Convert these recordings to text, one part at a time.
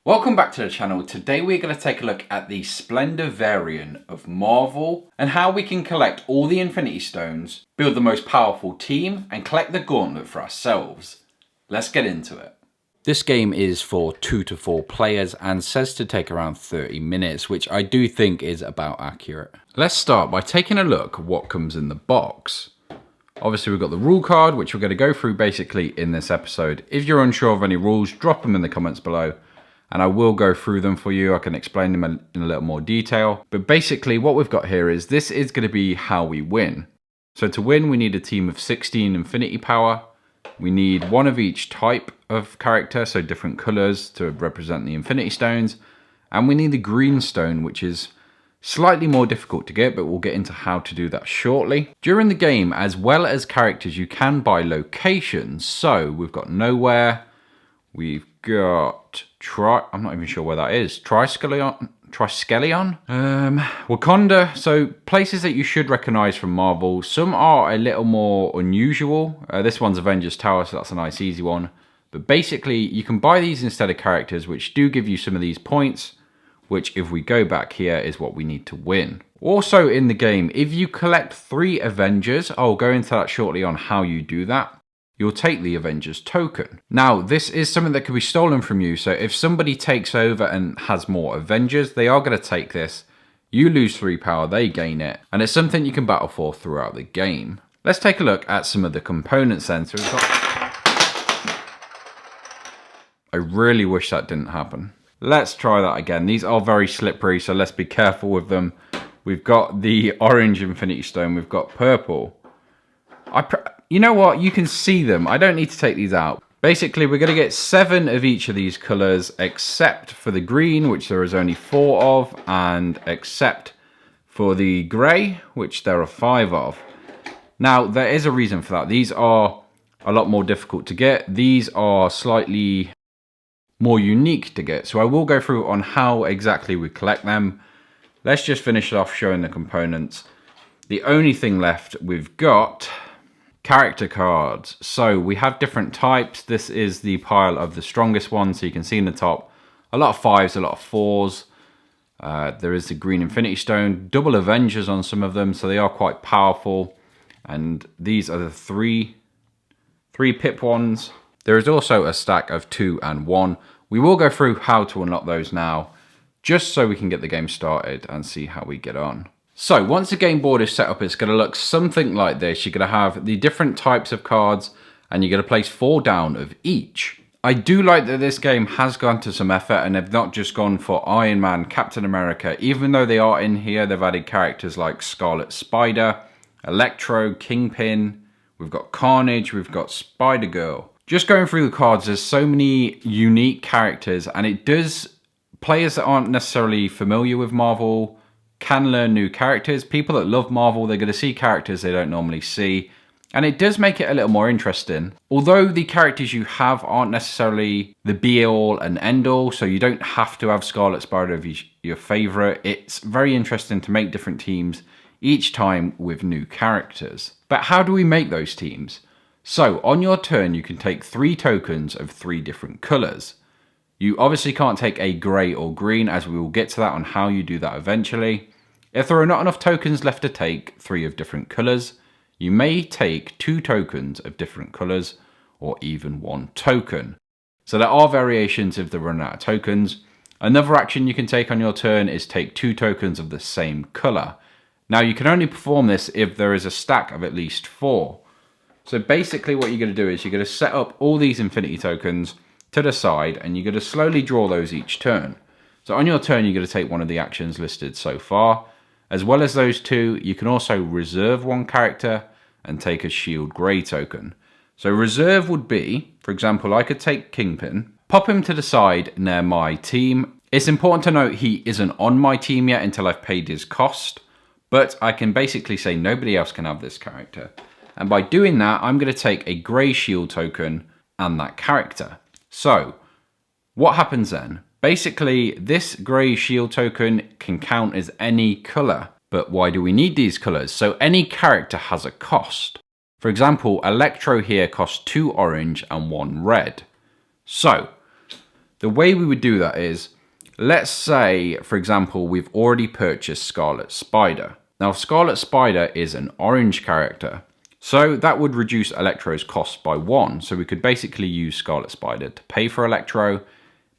Welcome back to the channel. Today we're going to take a look at the Splendor variant of Marvel and how we can collect all the Infinity Stones, build the most powerful team and collect the gauntlet for ourselves. Let's get into it. This game is for 2 to 4 players and says to take around 30 minutes, which I do think is about accurate. Let's start by taking a look at what comes in the box. Obviously we've got the rule card, which we're going to go through basically in this episode. If you're unsure of any rules, drop them in the comments below. And I will go through them for you. I can explain them in a little more detail. But basically what we've got here is this is going to be how we win. So to win, we need a team of 16 infinity power. We need one of each type of character, so different colors to represent the infinity stones. And we need the green stone, which is slightly more difficult to get, but we'll get into how to do that shortly. During the game, as well as characters, you can buy locations. So we've got nowhere. We've got I'm not even sure where that is. Triskelion? Wakanda. So places that you should recognize from Marvel. Some are a little more unusual. This one's Avengers Tower, so that's a nice easy one. But basically, you can buy these instead of characters, which do give you some of these points, which if we go back here is what we need to win. Also in the game, if you collect 3 Avengers, I'll go into that shortly on how you do that. You'll take the Avengers token. Now, this is something that can be stolen from you. So if somebody takes over and has more Avengers, they are going to take this. You lose 3 power, they gain it. And it's something you can battle for throughout the game. Let's take a look at some of the components then. So we've got... I really wish that didn't happen. Let's try that again. These are very slippery, so let's be careful with them. We've got the orange Infinity Stone. We've got purple. You know what? You can see them. I don't need to take these out. Basically, we're going to get 7 of each of these colors, except for the green, which there is only 4 of, and except for the gray, which there are 5 of. Now, there is a reason for that. These are a lot more difficult to get. These are slightly more unique to get. So I will go through on how exactly we collect them. Let's just finish it off showing the components. The only thing left we've got... character cards. So we have different types. This is the pile of the strongest ones. So you can see in the top, a lot of 5s, a lot of 4s. There is the green Infinity Stone, double Avengers on some of them. So they are quite powerful. And these are the three pip ones. There is also a stack of 2 and 1. We will go through how to unlock those now, just so we can get the game started and see how we get on. So once the game board is set up, it's going to look something like this. You're going to have the different types of cards and you're going to place 4 down of each. I do like that this game has gone to some effort and they've not just gone for Iron Man, Captain America. Even though they are in here, they've added characters like Scarlet Spider, Electro, Kingpin. We've got Carnage, we've got Spider-Girl. Just going through the cards, there's so many unique characters and it does... Players that aren't necessarily familiar with Marvel can learn new characters. People that love Marvel, they're going to see characters they don't normally see. And it does make it a little more interesting. Although the characters you have aren't necessarily the be-all and end-all, so you don't have to have Scarlet Spider as your favourite. It's very interesting to make different teams each time with new characters. But how do we make those teams? So on your turn, you can take 3 tokens of 3 different colours. You obviously can't take a grey or green, as we will get to that on how you do that eventually. If there are not enough tokens left to take 3 of different colours, you may take 2 tokens of different colours, or even 1 token. So there are variations if they run out of tokens. Another action you can take on your turn is take 2 tokens of the same colour. Now you can only perform this if there is a stack of at least 4. So basically what you're going to do is you're going to set up all these infinity tokens to the side and you're going to slowly draw those each turn. So on your turn, you're going to take one of the actions listed so far. As well as those 2, you can also reserve 1 character and take a shield grey token. So reserve would be, for example, I could take Kingpin, pop him to the side near my team. It's important to note he isn't on my team yet until I've paid his cost, but I can basically say nobody else can have this character. And by doing that, I'm going to take a grey shield token and that character. So what happens then? Basically, this grey shield token can count as any colour. But why do we need these colours? So any character has a cost. For example, Electro here costs 2 orange and 1 red. So The way we would do that is, let's say, for example, we've already purchased Scarlet Spider. Now, Scarlet Spider is an orange character, so that would reduce Electro's cost by 1. So we could basically use Scarlet Spider to pay for Electro,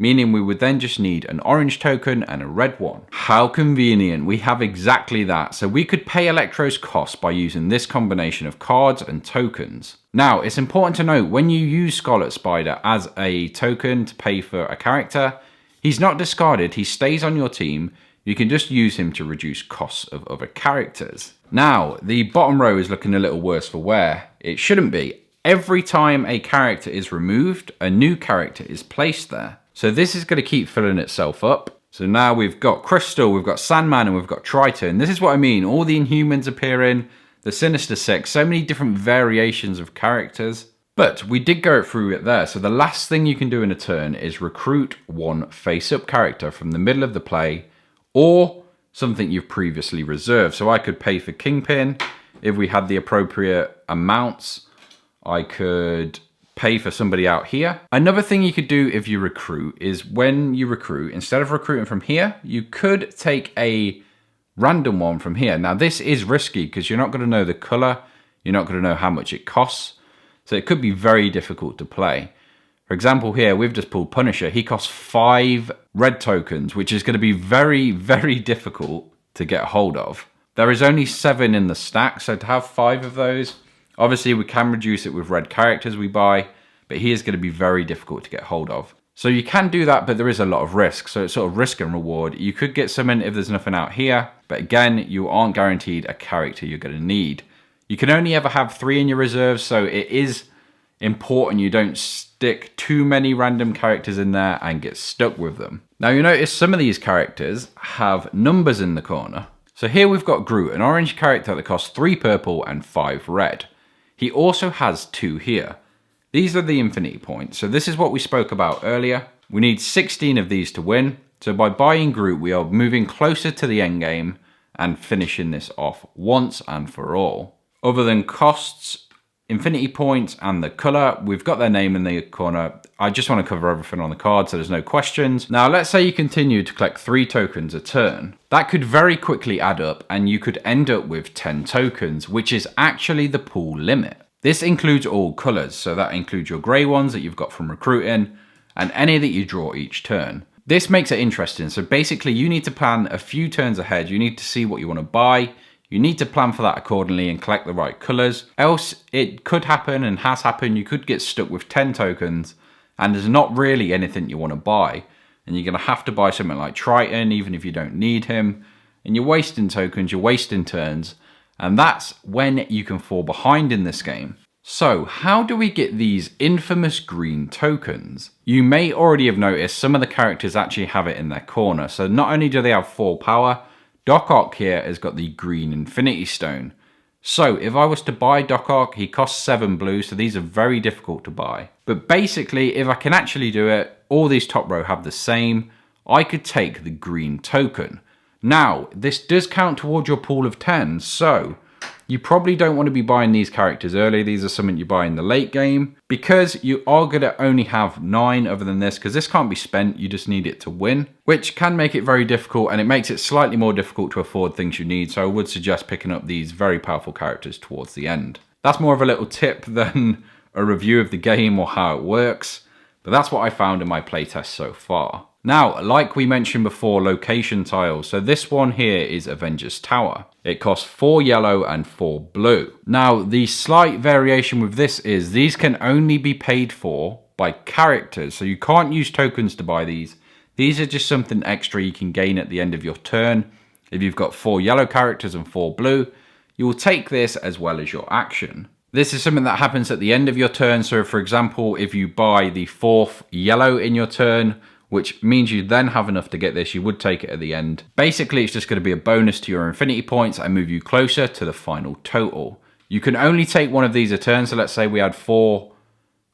meaning we would then just need an orange token and a red one. How convenient, we have exactly that. So we could pay Electro's cost by using this combination of cards and tokens. Now, it's important to note, when you use Scarlet Spider as a token to pay for a character, he's not discarded, he stays on your team. You can just use him to reduce costs of other characters. Now, the bottom row is looking a little worse for wear. It shouldn't be. Every time a character is removed, a new character is placed there. So this is going to keep filling itself up. So now we've got Crystal, we've got Sandman, and we've got Triton. This is what I mean. All the Inhumans appearing, the Sinister Six, so many different variations of characters. But we did go through it there. So the last thing you can do in a turn is recruit one face-up character from the middle of the play, or something you've previously reserved. So I could pay for Kingpin if we had the appropriate amounts. I could pay for somebody out here. Another thing you could do if you recruit is, when you recruit, instead of recruiting from here, you could take a random one from here. Now this is risky because you're not going to know the color, you're not going to know how much it costs, so it could be very difficult to play. For example, here we've just pulled Punisher. He costs 5 red tokens, which is going to be very, very difficult to get a hold of. There is only 7 in the stack, so to have 5 of those, obviously we can reduce it with red characters we buy, but he is going to be very difficult to get hold of. So you can do that, but there is a lot of risk. So it's sort of risk and reward. You could get some in if there's nothing out here, but again, you aren't guaranteed a character you're going to need. You can only ever have 3 in your reserves, so it is important you don't stick too many random characters in there and get stuck with them. Now you notice some of these characters have numbers in the corner. So here we've got Groot, an orange character that costs 3 purple and 5 red. He also has 2 here. These are the infinity points. So this is what we spoke about earlier. We need 16 of these to win. So by buying Groot, we are moving closer to the end game and finishing this off once and for all. Other than costs, infinity points, and the color, we've got their name in the corner. I just want to cover everything on the card so there's no questions. Now let's say you continue to collect 3 tokens a turn. That could very quickly add up and you could end up with 10 tokens, which is actually the pool limit. This includes all colors, so that includes your gray ones that you've got from recruiting and any that you draw each turn. This makes it interesting. So basically you need to plan a few turns ahead. You need to see what you want to buy. You need to plan for that accordingly and collect the right colors. Else it could happen, and has happened, you could get stuck with 10 tokens and there's not really anything you want to buy. And you're going to have to buy something like Triton, even if you don't need him. And you're wasting tokens, you're wasting turns. And that's when you can fall behind in this game. So how do we get these infamous green tokens? You may already have noticed some of the characters actually have it in their corner. So not only do they have 4 power, Doc Ock here has got the green Infinity Stone. So if I was to buy Doc Ock, he costs 7 blue, so these are very difficult to buy. But basically, if I can actually do it, all these top row have the same, I could take the green token. Now, this does count towards your pool of 10, so you probably don't want to be buying these characters early. These are something you buy in the late game, because you are going to only have 9 other than this, because this can't be spent, you just need it to win, which can make it very difficult, and it makes it slightly more difficult to afford things you need, so I would suggest picking up these very powerful characters towards the end. That's more of a little tip than a review of the game or how it works, but that's what I found in my playtest so far. Now, like we mentioned before, location tiles. So this one here is Avengers Tower. It costs 4 yellow and 4 blue. Now, the slight variation with this is these can only be paid for by characters. So you can't use tokens to buy these. These are just something extra you can gain at the end of your turn. If you've got 4 yellow characters and 4 blue, you will take this as well as your action. This is something that happens at the end of your turn. So for example, if you buy the 4th yellow in your turn, which means you then have enough to get this, you would take it at the end. Basically, it's just going to be a bonus to your infinity points and move you closer to the final total. You can only take one of these a turn, so let's say we had 4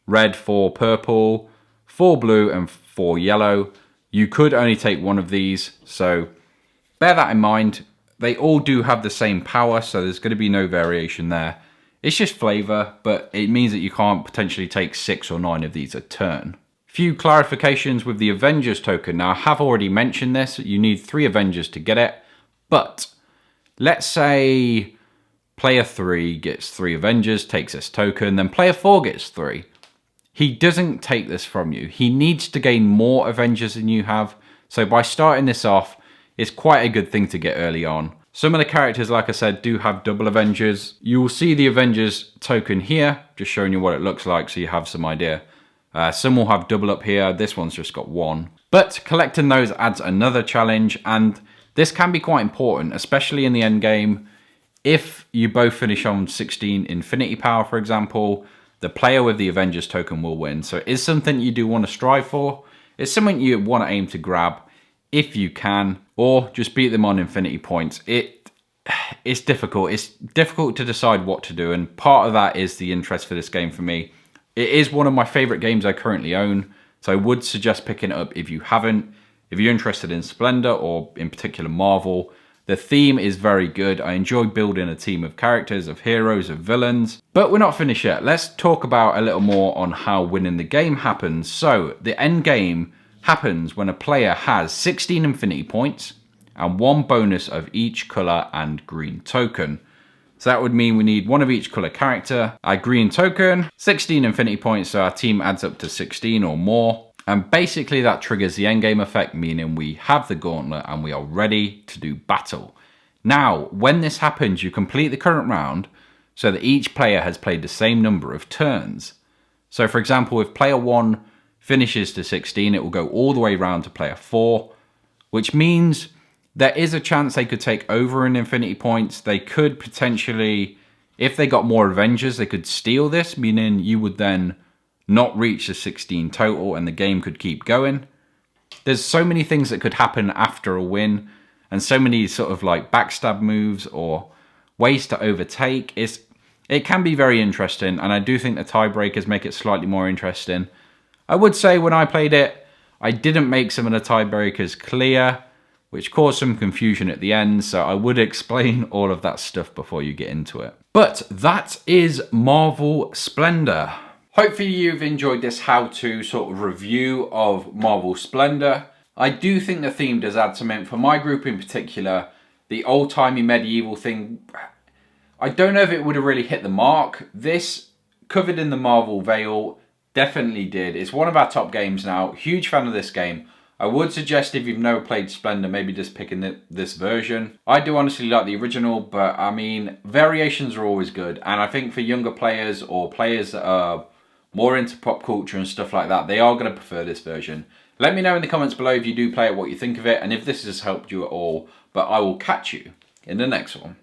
red, 4 purple, 4 blue, and 4 yellow. You could only take one of these, so bear that in mind. They all do have the same power, so there's going to be no variation there. It's just flavor, but it means that you can't potentially take 6 or 9 of these a turn. Few clarifications with the Avengers token. Now, I have already mentioned this. You need 3 Avengers to get it. But let's say player 3 gets 3 Avengers, takes this token, then player 4 gets 3. He doesn't take this from you. He needs to gain more Avengers than you have. So by starting this off, it's quite a good thing to get early on. Some of the characters, like I said, do have double Avengers. You will see the Avengers token here, just showing you what it looks like so you have some idea. Some will have double up here. This one's just got 1. But collecting those adds another challenge, and this can be quite important, especially in the end game. If you both finish on 16 infinity power, for example, the player with the Avengers token will win. So it is something you do want to strive for. It's something you want to aim to grab if you can, or just beat them on infinity points. It's difficult. It's difficult to decide what to do, and part of that is the interest for this game for me. It is one of my favorite games I currently own, so I would suggest picking it up if you haven't. If you're interested in Splendor, or in particular Marvel, the theme is very good. I enjoy building a team of characters, of heroes, of villains. But we're not finished yet. Let's talk about a little more on how winning the game happens. So the end game happens when a player has 16 infinity points and 1 bonus of each colour and green token. So that would mean we need 1 of each colour character, a green token, 16 infinity points, so our team adds up to 16 or more. And basically that triggers the endgame effect, meaning we have the gauntlet and we are ready to do battle. Now, when this happens, you complete the current round so that each player has played the same number of turns. So for example, if player 1 finishes to 16, it will go all the way around to player 4, which means there is a chance they could take over in infinity points. They could potentially, if they got more Avengers, they could steal this, meaning you would then not reach the 16 total and the game could keep going. There's so many things that could happen after a win, and so many sort of like backstab moves or ways to overtake. It can be very interesting, and I do think the tiebreakers make it slightly more interesting. I would say when I played it, I didn't make some of the tiebreakers clear, which caused some confusion at the end, so I would explain all of that stuff before you get into it. But that is Marvel Splendor. Hopefully you've enjoyed this how-to sort of review of Marvel Splendor. I do think the theme does add something. For my group in particular, the old-timey medieval thing, I don't know if it would have really hit the mark. This, covered in the Marvel veil, definitely did. It's one of our top games now. Huge fan of this game. I would suggest if you've never played Splendor, maybe just picking this version. I do honestly like the original, but I mean, variations are always good. And I think for younger players or players that are more into pop culture and stuff like that, they are going to prefer this version. Let me know in the comments below if you do play it, what you think of it, and if this has helped you at all. But I will catch you in the next one.